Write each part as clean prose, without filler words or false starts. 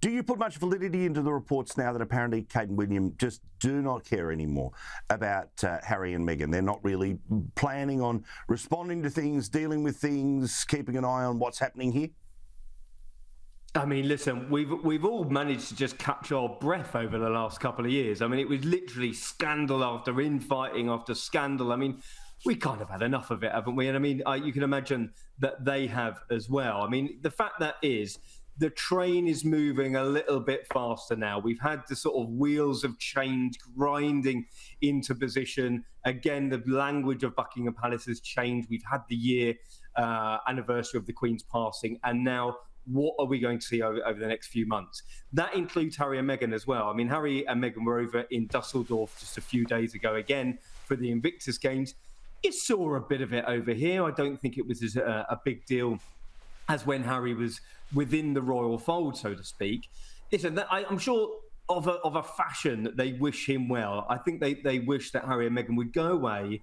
Do you put much validity into the reports now that apparently Kate and William just do not care anymore about Harry and Meghan? They're not really planning on responding to things, dealing with things, keeping an eye on what's happening here? I mean, listen, we've all managed to just catch our breath over the last couple of years. I mean, it was literally scandal after infighting after scandal. I mean, we kind of had enough of it, haven't we? And I mean, you can imagine that they have as well. I mean, the fact that is, the train is moving a little bit faster now. We've had the sort of wheels of change grinding into position. Again, the language of Buckingham Palace has changed. We've had the year anniversary of the Queen's passing, and now what are we going to see over the next few months? That includes Harry and Meghan as well. I mean, Harry and Meghan were over in Dusseldorf just a few days ago, again, for the Invictus Games. You saw a bit of it over here. I don't think it was as a big deal as when Harry was within the royal fold, so to speak. Listen, I'm sure of a fashion that they wish him well. I think they wish that Harry and Meghan would go away,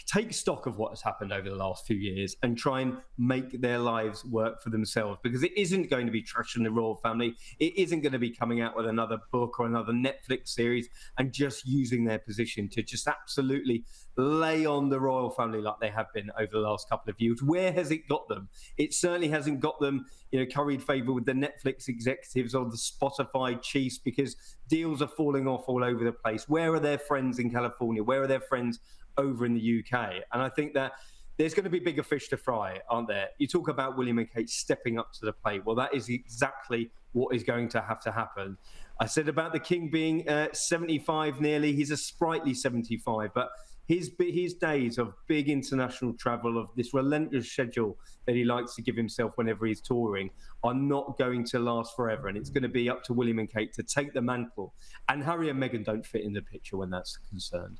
take stock of what has happened over the last few years and try and make their lives work for themselves, because it isn't going to be trashing the royal family. It isn't going to be coming out with another book or another Netflix series and just using their position to just absolutely lay on the royal family like they have been over the last couple of years. Where has it got them? It certainly hasn't got them, curried favour with the Netflix executives or the Spotify chiefs, because deals are falling off all over the place. Where are their friends in California? Where are their friends over in the UK? And I think that there's going to be bigger fish to fry, aren't there? You talk about William and Kate stepping up to the plate. Well, that is exactly what is going to have to happen. I said about the King being 75 nearly. He's a sprightly 75, but his days of big international travel, of this relentless schedule that he likes to give himself whenever he's touring, are not going to last forever. And it's going to be up to William and Kate to take the mantle. And Harry and Meghan don't fit in the picture when that's concerned.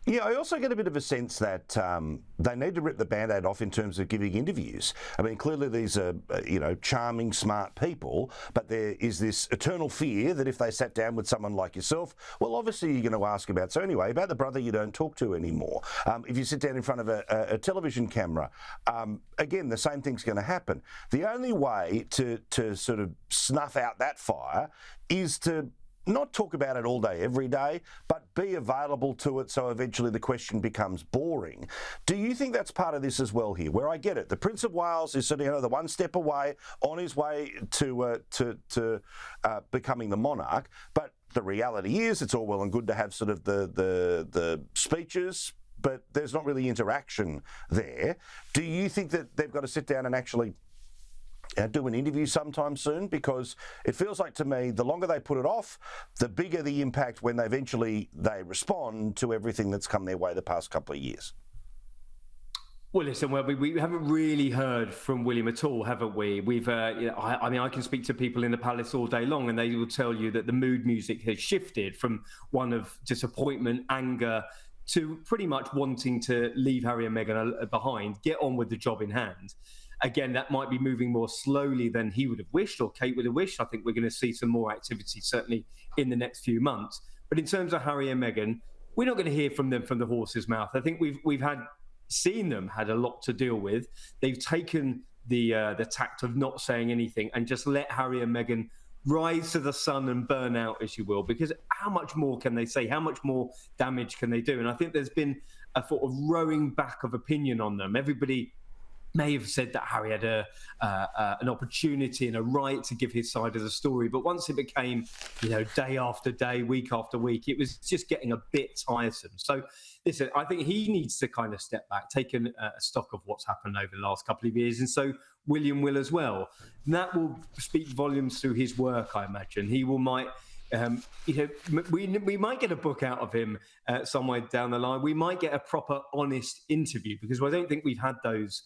Yeah, I also get a bit of a sense that they need to rip the Band-Aid off in terms of giving interviews. I mean, clearly these are, charming, smart people, but there is this eternal fear that if they sat down with someone like yourself, well, obviously you're going to ask about the brother you don't talk to anymore. If you sit down in front of a television camera, again, the same thing's going to happen. The only way to sort of snuff out that fire is to not talk about it all day, every day, but be available to it so eventually the question becomes boring. Do you think that's part of this as well here? Where I get it, the Prince of Wales is sort of the one step away, on his way to becoming the monarch, but the reality is it's all well and good to have sort of the speeches, but there's not really interaction there. Do you think that they've got to sit down and actually do an interview sometime soon? Because it feels like to me, the longer they put it off, the bigger the impact when they respond to everything that's come their way the past couple of years. Well, listen, we haven't really heard from William at all, haven't we? We've, I can speak to people in the palace all day long, and they will tell you that the mood music has shifted from one of disappointment, anger, to pretty much wanting to leave Harry and Meghan behind, get on with the job in hand. Again, that might be moving more slowly than he would have wished or Kate would have wished. I think we're going to see some more activity, certainly in the next few months. But in terms of Harry and Meghan, we're not going to hear from them from the horse's mouth. I think we've seen them had a lot to deal with. They've taken the tact of not saying anything and just let Harry and Meghan rise to the sun and burn out, as you will, because how much more can they say? How much more damage can they do? And I think there's been a sort of rowing back of opinion on them. Everybody may have said that Harry had an opportunity and a right to give his side of the story, but once it became, day after day, week after week, it was just getting a bit tiresome. So, listen, I think he needs to kind of step back, take a stock of what's happened over the last couple of years, and so William will as well. And that will speak volumes through his work, I imagine. He might we might get a book out of him somewhere down the line. We might get a proper, honest interview, because I don't think we've had those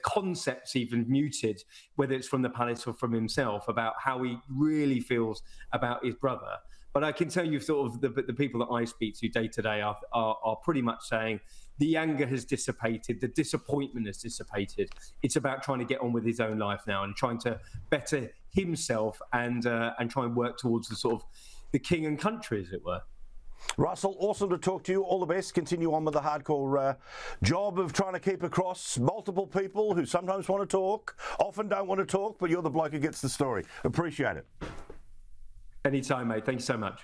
concepts even muted, whether it's from the palace or from himself, about how he really feels about his brother. But I can tell you, sort of the people that I speak to day to day are pretty much saying the anger has dissipated, the disappointment has dissipated. It's about trying to get on with his own life now and trying to better himself and try and work towards the sort of the king and country, as it were. Russell, awesome to talk to you. All the best. Continue on with the hardcore job of trying to keep across multiple people who sometimes want to talk, often don't want to talk, but you're the bloke who gets the story. Appreciate it. Anytime, mate. Thanks so much.